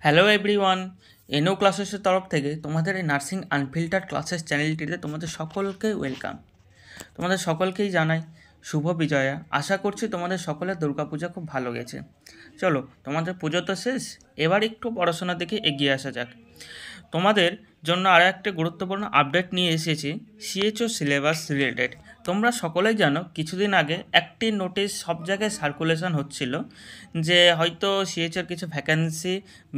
Hello everyone, NO ক্লাসেসের তরফ থেকে তোমাদের এই নার্সিং আনফিল্টার্ড ক্লাসেস চ্যানেলটিতে তোমাদের সকলকে ওয়েলকাম। তোমাদের সকলকেই জানাই শুভ বিজয়া। আশা করছি তোমাদের সকলের দুর্গাপূজা খুব ভালো গেছে। চলো, তোমাদের পুজো তো শেষ, এবার একটু পড়াশোনার দিকে এগিয়ে আসা যাক। তোমাদের জন্য আরও একটা গুরুত্বপূর্ণ আপডেট নিয়ে এসেছি সিএচও সিলেবাস রিলেটেড। তোমরা সকলেই জানো কিছুদিন আগে একটি নোটিশ সব জায়গায় সার্কুলেশন হচ্ছিল যে হয়তো সিএচওর কিছু ভ্যাকেন্সি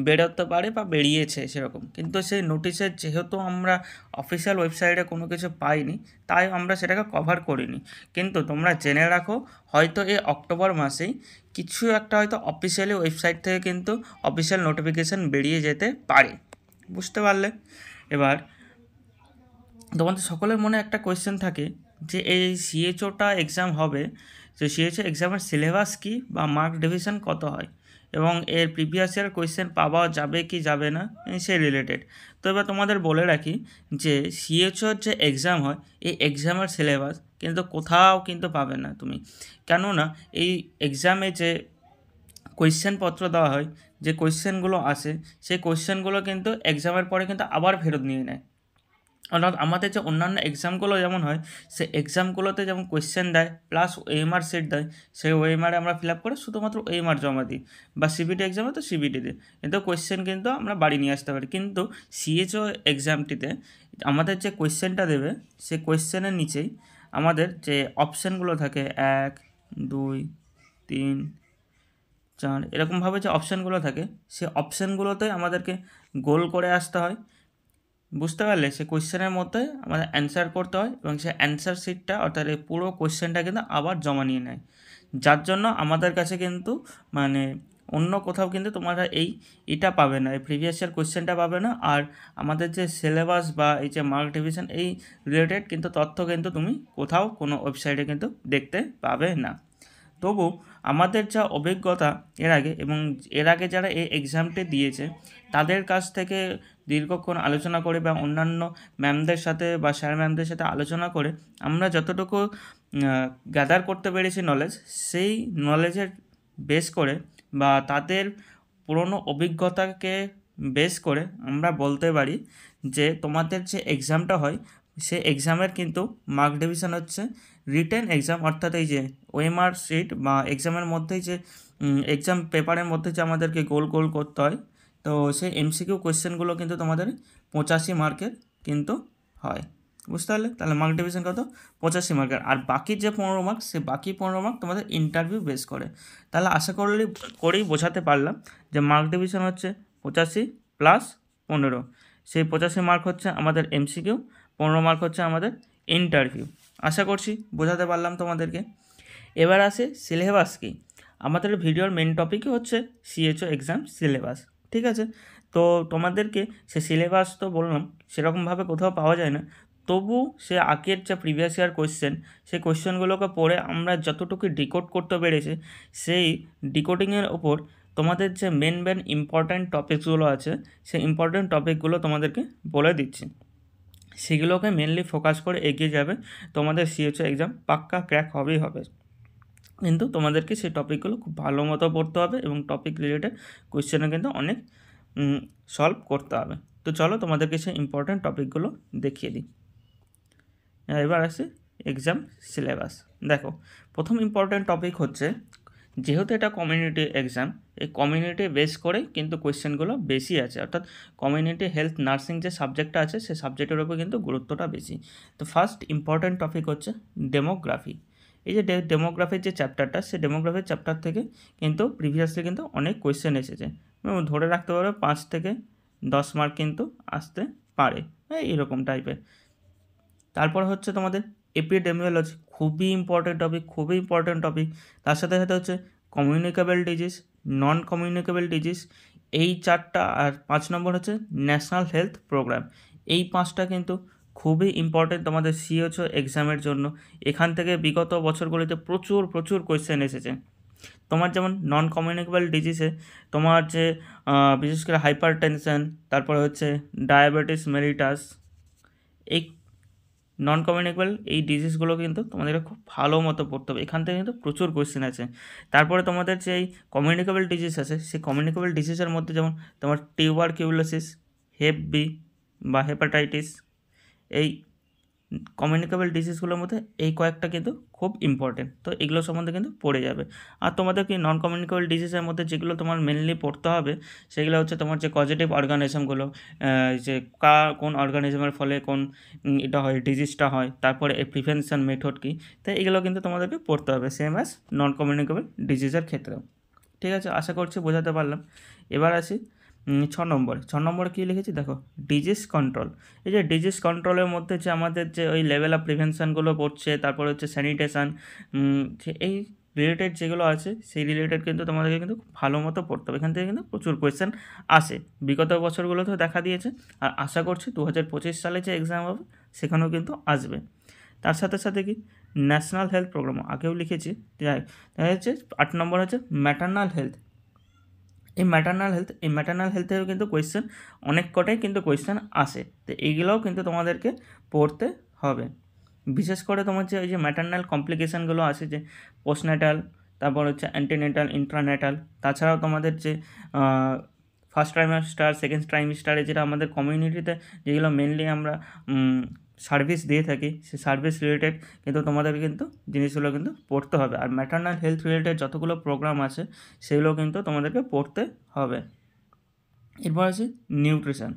বেরোতে পারে বা বেরিয়েছে সেরকম, কিন্তু সেই নোটিশের যেহেতু আমরা অফিসিয়াল ওয়েবসাইটে কোনো কিছু পাইনি, তাই আমরা সেটাকে কভার করিনি। কিন্তু তোমরা জেনে রাখো, হয়তো এই অক্টোবর মাসেই কিছু একটা হয়তো অফিসিয়ালি ওয়েবসাইট থেকে কিন্তু অফিসিয়াল নোটিফিকেশান বেরিয়ে যেতে পারে। বুঝতে পারলে? এবার তোমাদের সকলের মনে একটা কোয়েশ্চেন থাকে যে এই সিএচওটা এক্সাম হবে, যে সিএচও এক্সামের সিলেবাস কী বা মার্ক ডিভিশন কত হয় এবং এর প্রিভিয়াস ইয়ার কোয়েশ্চেন পাওয়া যাবে কি যাবে না সেই রিলেটেড। তো এবার তোমাদের বলে রাখি যে সিএচওর যে এক্সাম হয়, এই এক্সামের সিলেবাস কিন্তু কোথাও কিন্তু পাবে না তুমি। কেননা এই এক্সামে যে কোয়েশ্চেনপত্র দেওয়া হয়, যে কোয়েশ্চেনগুলো আসে, সেই কোয়েশ্চেনগুলো কিন্তু এক্সামের পরে কিন্তু আবার ফেরত নিয়ে নেয়। অর্থাৎ আমাদের যে অন্যান্য এক্সামগুলো যেমন হয়, সে এক্সামগুলোতে যেমন কোয়েশ্চেন দেয় প্লাস ওএমআর সেট দেয়, সেই ওএমআরে আমরা ফিল আপ করে শুধুমাত্র ওএমআর জমা দিই, বা সিবিটি এক্সামে তো সিবিটি দিই, কিন্তু কোয়েশ্চেন কিন্তু আমরা বাড়ি নিয়ে আসতে পারি। কিন্তু সিএচও এক্সামটিতে আমাদের যে কোয়েশ্চেনটা দেবে, সে কোয়েশ্চেনের নিচেই আমাদের যে অপশানগুলো থাকে 1, 2, 3, 4 এরকমভাবে যে অপশানগুলো থাকে, সে অপশানগুলোতে আমাদেরকে গোল করে আসতে হয়। বুঝতে পারলে? সে কোয়েশ্চেনের মধ্যে আমাদের অ্যান্সার করতে হয় এবং সে অ্যান্সার শিটটা অর্থাৎ এই পুরো কোয়েশ্চেনটা কিন্তু আবার জমা নিয়ে নেয়, যার জন্য আমাদের কাছে কিন্তু মানে অন্য কোথাও কিন্তু তোমরা এটা পাবে না, এই প্রিভিয়াস ইয়ার কোয়েশ্চেনটা পাবে না। আর আমাদের যে সিলেবাস বা এই যে মার্ক ডিভিশন এই রিলেটেড কিন্তু তথ্য কিন্তু তুমি কোথাও কোনো ওয়েবসাইটে কিন্তু দেখতে পাবে না। তবু আমাদের যা অভিজ্ঞতা এর আগে যারা এই এক্সামটি দিয়েছে, তাদের কাছ থেকে দীর্ঘক্ষণ আলোচনা করে বা অন্যান্য ম্যামদের সাথে বা স্যার ম্যামদের সাথে আলোচনা করে আমরা যতটুকু গ্যাদার করতে পেরেছি নলেজ, সেই নলেজের বেস করে বা তাদের পুরনো অভিজ্ঞতাকে বেস করে আমরা বলতে পারি যে তোমাদের যে এক্সামটা হয়, সে এক্সামের কিন্তু মার্ক ডিভিশন হচ্ছে রিটেন এক্সাম, অর্থাৎ এই যে ওএমআর শিট বা এক্সামের মধ্যেই যে এক্সাম পেপারের মধ্যে যে আমাদেরকে গোল গোল করতে হয়, তো সেই এমসিকিউ কোয়েশ্চেনগুলো কিন্তু তোমাদের 85 মার্কের কিন্তু হয়। বুঝতে পারলে? তাহলে মার্ক ডিভিশন কত? 85 মার্কের। আর বাকি যে 15 মার্ক, সে বাকি 15 মার্ক তোমাদের ইন্টারভিউ বেস করে। তাহলে আশা করেই বোঝাতে পারলাম যে মার্ক ডিভিশন হচ্ছে 85 প্লাস 15। সেই 85 মার্ক হচ্ছে আমাদের এমসিকিউ, 15 মার্ক হচ্ছে আমাদের ইন্টারভিউ। আশা করছি বোঝাতে পারলাম তোমাদেরকে। এবার আসে সিলেবাস কী। আমাদের ভিডিওর মেন টপিকই হচ্ছে সিএচও এক্সাম সিলেবাস, ঠিক আছে? তো তোমাদেরকে সে সিলেবাস তো বললাম সেরকমভাবে কোথাও পাওয়া যায় না, তবু সে আগের যে প্রিভিয়াস ইয়ার কোয়েশ্চেন, সেই কোয়েশ্চেনগুলোকে পড়ে আমরা যতটুকু ডিকোড করতে পেরেছি, সেই ডিকোডিংয়ের ওপর তোমাদের যে মেন ইম্পর্ট্যান্ট টপিকসগুলো আছে, সেই ইম্পর্ট্যান্ট টপিকগুলো তোমাদেরকে বলে দিচ্ছি। সেগুলোকে মেনলি ফোকাস করে এগিয়ে যাবে, তোমাদের সিএচও এক্সাম পাক্কা ক্র্যাক হবেই হবে। কিন্তু তোমাদেরকে সেই টপিকগুলো খুব ভালো মতো পড়তে হবে এবং টপিক রিলেটেড কোয়েশ্চেনে কিন্তু অনেক সলভ করতে হবে। তো চলো তোমাদেরকে সেই ইম্পর্ট্যান্ট টপিকগুলো দেখিয়ে দিই। এবার আসি এক্সাম সিলেবাস। দেখো, প্রথম ইম্পর্ট্যান্ট টপিক হচ্ছে, যেহেতু এটা কমিউনিটি এক্সাম, এই কমিউনিটি বেস করে কিন্তু কোয়েশ্চেনগুলো বেশি আছে, অর্থাৎ কমিউনিটি হেলথ নার্সিং যে সাবজেক্টটা আছে, সেই সাবজেক্টের উপর কিন্তু গুরুত্বটা বেশি। তো ফার্স্ট ইম্পর্ট্যান্ট টপিক হচ্ছে ডেমোগ্রাফি। এই যে ডেমোগ্রাফির যে চ্যাপ্টারটা, সেই ডেমোগ্রাফির চ্যাপ্টার থেকে কিন্তু প্রিভিয়াসলি কিন্তু অনেক কোয়েশ্চেন এসেছে, ধরে রাখতে পারবে 5 থেকে 10 মার্ক কিন্তু আসতে পারে, এইরকম টাইপের। তারপর হচ্ছে তোমাদের এপিডেমিওলজি, খুবই ইম্পর্টেন্ট টপিক। তার সাথে সাথে হচ্ছে communicable disease, non communicable disease, এই 4টা। আর 5 নম্বর হচ্ছে ন্যাশনাল হেলথ প্রোগ্রাম। এই 5টা কিন্তু খুবই ইম্পর্টেন্ট তোমাদের সিএচও এক্সামের জন্য। এখান থেকে বিগত বছরগুলিতে প্রচুর কোয়েশ্চেন এসেছে। তোমার যেমন নন কমিউনিকেবল ডিজিজে তোমার যে বিশেষ করে হাইপার টেনশন, তারপরে হচ্ছে ডায়াবেটিস মেলিটাস, এই নন কমিউনিকেবল এই ডিজিজগুলো কিন্তু তোমাদেরকে খুব ভালো মতো পড়তে হবে, এখান থেকে কিন্তু প্রচুর কোয়েশ্চেন আছে। তারপরে তোমাদের যে এই কমিউনিকেবল ডিজিজ আছে, সেই কমিউনিকেবল ডিজিজের মধ্যে যেমন তোমার টিউবারকিউলোসিস, হেপ বি বা হেপাটাইটিস, এই কমিউনিকেবল ডিজিজগুলোর মধ্যে এই কয়েকটা কিন্তু খুব ইম্পর্টেন্ট, তো এগুলো সম্বন্ধে কিন্তু পড়ে যাবে। আর তোমাদের কি নন কমিউনিকেবল ডিজিজের মধ্যে যেগুলো তোমার মেনলি পড়তে হবে সেগুলো হচ্ছে তোমার যে কজেটিভ অর্গানিজমগুলো, যে কোন অর্গানিজমের ফলে কোন এটা হয়, ডিজিজটা হয়, তারপরে এই প্রিভেনশন মেথড কী, তো এগুলো কিন্তু তোমাদেরকে পড়তে হবে সেম অ্যাজ নন কমিউনিকেবল ডিজিজের ক্ষেত্রেও। ঠিক আছে, আশা করছি বোঝাতে পারলাম। এবার আসি 6 নম্বরে কী লিখেছি দেখো, ডিজিজ কন্ট্রোল। এই যে ডিজিজ কন্ট্রোলের মধ্যে যে আমাদের যে ওই লেভেল অফ প্রিভেনশনগুলো পড়ছে, তারপরে হচ্ছে স্যানিটেশন, এই রিলেটেড যেগুলো আছে সেই রিলেটেড কিন্তু তোমাদেরকে কিন্তু ভালো মতো পড়তে হবে। এখান থেকে কিন্তু প্রচুর কোয়েশ্চেন আসে, বিগত বছরগুলোতেও দেখা দিয়েছে, আর আশা করছি 2025 সালে যে এক্সাম হবে সেখানেও কিন্তু আসবে। তার সাথে সাথে কি ন্যাশনাল হেলথ প্রোগ্রাম আগেও লিখেছি, যাই হচ্ছে 8 নম্বর হচ্ছে ম্যাটার্নাল হেলথ। এই ম্যাটার্নাল হেলথেও কিন্তু কোয়েশ্চেন অনেক কটাই কিন্তু কোয়েশ্চেন আসে, তো এইগুলোও কিন্তু তোমাদেরকে পড়তে হবে। বিশেষ করে তোমার যে ওই যে ম্যাটার্নাল কমপ্লিকেশানগুলো আছে, যে পোস্টন্যাটাল, তারপর হচ্ছে অ্যান্টিনেটাল, ইন্ট্রানেটাল, তাছাড়াও তোমাদের যে ফার্স্ট ট্রাইমেস্টার, সেকেন্ড ট্রাইমেস্টারে যেটা আমাদের কমিউনিটিতে যেগুলো মেনলি আমরা সার্ভিস দিয়ে থাকি, সেই সার্ভিস রিলেটেড কিন্তু তোমাদের কিন্তু জিনিসগুলো কিন্তু পড়তে হবে। আর ম্যাটার্নাল হেলথ রিলেটেড যতগুলো প্রোগ্রাম আছে সেগুলো কিন্তু তোমাদেরকে পড়তে হবে। এরপর আছে নিউট্রিশন।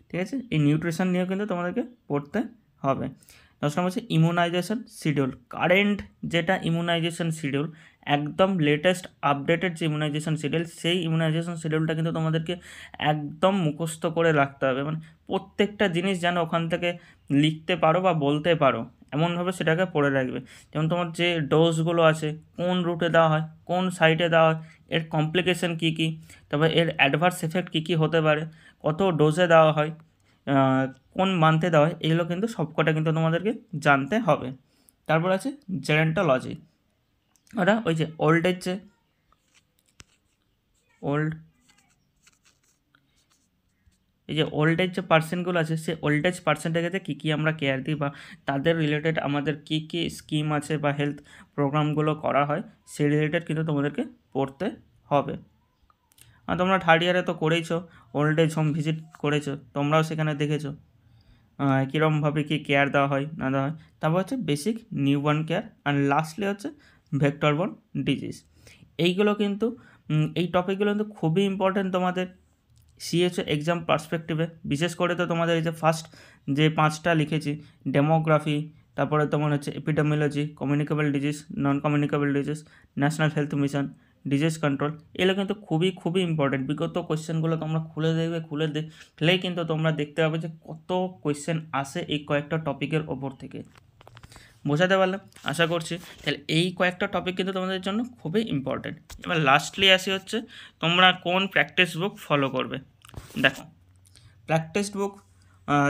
ঠিক আছে, এই নিউট্রিশন নিয়েও কিন্তু তোমাদেরকে পড়তে হবে। 10 নম্বর হচ্ছে ইমিউনাইজেশন শিডিউল। কারেন্ট যেটা ইমিউনাইজেশন শিডিউল, একদম লেটেস্ট আপডেটেড যে ইমিউনাইজেশন শিডিউল, সেই ইমিউনাইজেশন শিডিউলটা কিন্তু তোমাদেরকে একদম মুখস্থ করে রাখতে হবে। মানে প্রত্যেকটা জিনিস যেন ওখান থেকে লিখতে পারো বা বলতে পারো, এমনভাবে সেটাকে পড়ে রাখবে। যেমন তোমার যে ডোজগুলো আছে, কোন রুটে দেওয়া হয়, কোন সাইটে দেওয়া হয়, এর কমপ্লিকেশন কী কী, তারপর এর অ্যাডভার্স এফেক্ট কী কী হতে পারে, কত ডোজে দেওয়া হয়, কোন মান্থে দেওয়া হয়, এগুলো কিন্তু সবকটা কিন্তু তোমাদেরকে জানতে হবে। তারপর আছে জেরন্টোলজি, ওটা ওই যে ওল্ড এজ যে পার্সনগুলো আছে, সে ওল্ড এজ পার্সনটাকে কী কী আমরা কেয়ার দিই বা তাদের রিলেটেড আমাদের কী কী স্কিম আছে বা হেলথ প্রোগ্রামগুলো করা হয়, সেই রিলেটেড কিন্তু তোমাদেরকে পড়তে হবে। আর তোমরা থার্ড ইয়ারে তো করেইছো, ওল্ড এজ হোম ভিজিট করেছো, তোমরাও সেখানে দেখেছো কীরকমভাবে কী কেয়ার দেওয়া হয় না দেওয়া হয়। তারপর হচ্ছে বেসিক নিউবর্ন কেয়ার, আর লাস্টলি হচ্ছে ভেক্টরবর্ন ডিজিজ। এইগুলো কিন্তু এই টপিকগুলো কিন্তু খুবই ইম্পর্টেন্ট তোমাদের সিএইচও এক্সাম পার্সপেক্টিভে। বিশেষ করে তো তোমাদের এই যে ফার্স্ট যে 5টা লিখেছি, ডেমোগ্রাফি, তারপরে তোমার হচ্ছে epidemiology, communicable disease, non communicable disease, national health mission, disease control, এগুলো কিন্তু খুবই খুবই ইম্পর্টেন্ট। বিগত কোয়েশ্চেনগুলো তোমরা খুলে দেখলেই কিন্তু তোমরা দেখতে পাবে যে কত কোয়েশ্চেন আসে এই কয়েকটা টপিকের ওপর থেকে। বোঝাতে পারলাম আশা করছি। তাহলে এই কয়েকটা টপিক কিন্তু তোমাদের জন্য খুবই ইম্পর্টেন্ট। এবার লাস্টলি আসি হচ্ছে তোমরা কোন প্র্যাকটিস বুক ফলো করবে। দেখো, প্র্যাকটিস বুক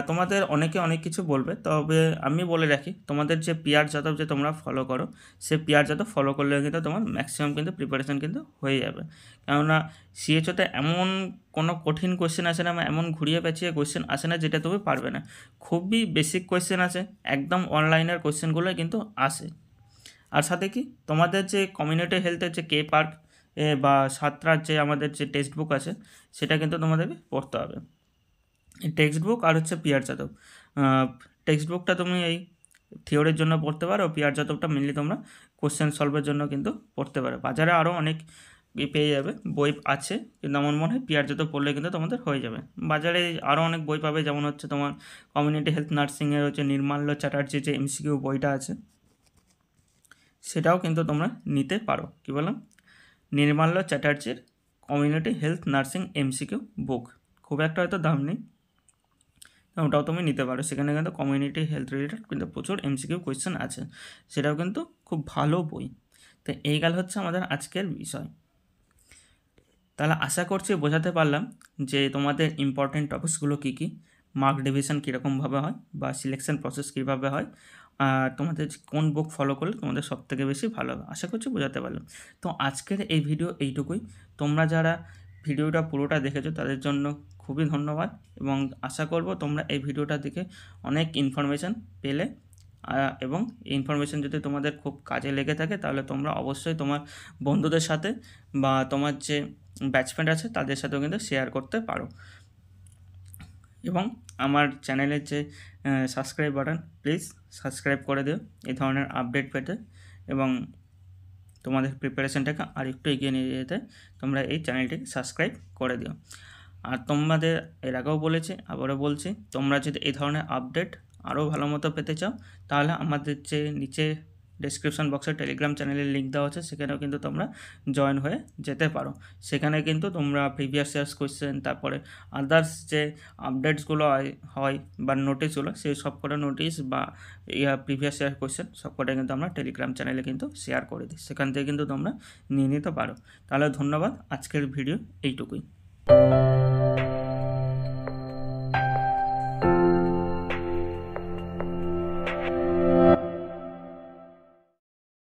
তোমাদের অনেকে অনেক কিছু বলবে, তবে আমি বলে রাখি তোমাদের যে পিআর যাদব যে তোমরা ফলো করো, সে পিআর যাদব ফলো করলে কিন্তু তোমার ম্যাক্সিমাম কিন্তু প্রিপারেশান কিন্তু হয়ে যাবে। কেননা সিএইচওতে এমন কোনো কঠিন কোয়েশ্চেন আসে না, এমন ঘুরিয়ে পেঁচিয়ে কোয়েশ্চেন আসে না যেটা তুমি পারবে না। খুবই বেসিক কোয়েশ্চেন আছে, একদম অনলাইনের কোয়েশ্চেনগুলোই কিন্তু আসে। আর সাথে কি তোমাদের যে কমিউনিটি হেলথের যে কে পার্ক বা সাতরার যে আমাদের যে টেক্সট বুক আছে, সেটা কিন্তু তোমাদেরকে পড়তে হবে। এই টেক্সট বুক আর হচ্ছে পিআর যাদব, টেক্সট বুকটা তুমি এই থিওরির জন্য পড়তে পারো, পিআর যাদবটা মেনলি তোমরা কোশ্চেন সলভের জন্য কিন্তু পড়তে পারো। বাজারে আরও অনেক পেয়ে যাবে, বই আছে, কিন্তু আমার মনে হয় পিআর যাদব পড়লে কিন্তু তোমাদের হয়ে যাবে। বাজারে আরও অনেক বই পাবে, যেমন হচ্ছে তোমার কমিউনিটি হেলথ নার্সিংয়ের হচ্ছে নির্মাল্য চ্যাটার্জি যে এমসিকিউ বইটা আছে, সেটাও কিন্তু তোমরা নিতে পারো। কী বললাম, নির্মাল্য চ্যাটার্জির community health nursing MCQ book, খুব একটা হয়তো দাম নেই, ওটাও তুমি নিতে পারো। সেখানে কিন্তু কমিউনিটি হেলথ রিলেটেড কিন্তু প্রচুর এমসিকিউ কোয়েশ্চেন আছে, সেটাও কিন্তু খুব ভালো বই। তো এই গেল হচ্ছে আমাদের আজকের বিষয়। তাহলে আশা করছি বোঝাতে পারলাম যে তোমাদের ইম্পর্টেন্ট টপিকসগুলো কী কী, মার্ক ডিভিশন কীরকমভাবে হয় বা সিলেকশন প্রসেস কীভাবে হয়, আর তোমাদের কোন বুক ফলো করলে তোমাদের সবথেকে বেশি ভালো হবে। আশা করছি বোঝাতে পারলাম। তো আজকের এই ভিডিও এইটুকুই। তোমরা যারা ভিডিওটা পুরোটা দেখেছো তাদের জন্য খুবই ধন্যবাদ, এবং আশা করব তোমরা এই ভিডিওটা দেখে অনেক ইনফরমেশান পেলে, এবং এই ইনফরমেশান যদি তোমাদের খুব কাজে লেগে থাকে তাহলে তোমরা অবশ্যই তোমার বন্ধুদের সাথে বা তোমার যে ব্যাচমেট আছে তাদের সাথেও কিন্তু শেয়ার করতে পারো। এবং আমার চ্যানেলের যে সাবস্ক্রাইব বাটন, প্লিজ সাবস্ক্রাইব করে দিও এই ধরনের আপডেট পেতে, এবং তোমাদের প্রিপারেশনটাকে আর একটু এগিয়ে নিয়ে যেতে তোমরা এই চ্যানেলটিকে সাবস্ক্রাইব করে দিও। আর তোমাদের এর আগেও বলেছি, আবারও বলছি, তোমরা যদি এই ধরনের আপডেট আরও ভালো মতো পেতে চাও তাহলে আমাদের যে নিচে ডেসক্রিপশন বক্সে টেলিগ্রাম চ্যানেলের লিঙ্ক দেওয়া আছে সেখানেও কিন্তু তোমরা জয়েন হয়ে যেতে পারো। সেখানে কিন্তু তোমরা প্রিভিয়াস ইয়ার্স কোয়েশ্চেন, তারপরে আদার্স যে আপডেটসগুলো হয় বা নোটিশগুলো, সেই সব কটা নোটিশ বা প্রিভিয়াস ইয়ার কোয়েশ্চেন সব কটা কিন্তু আমরা টেলিগ্রাম চ্যানেলে কিন্তু শেয়ার করে দিই, সেখান থেকে কিন্তু তোমরা নিয়ে নিতে পারো। তাহলে ধন্যবাদ, আজকের ভিডিও এইটুকুই।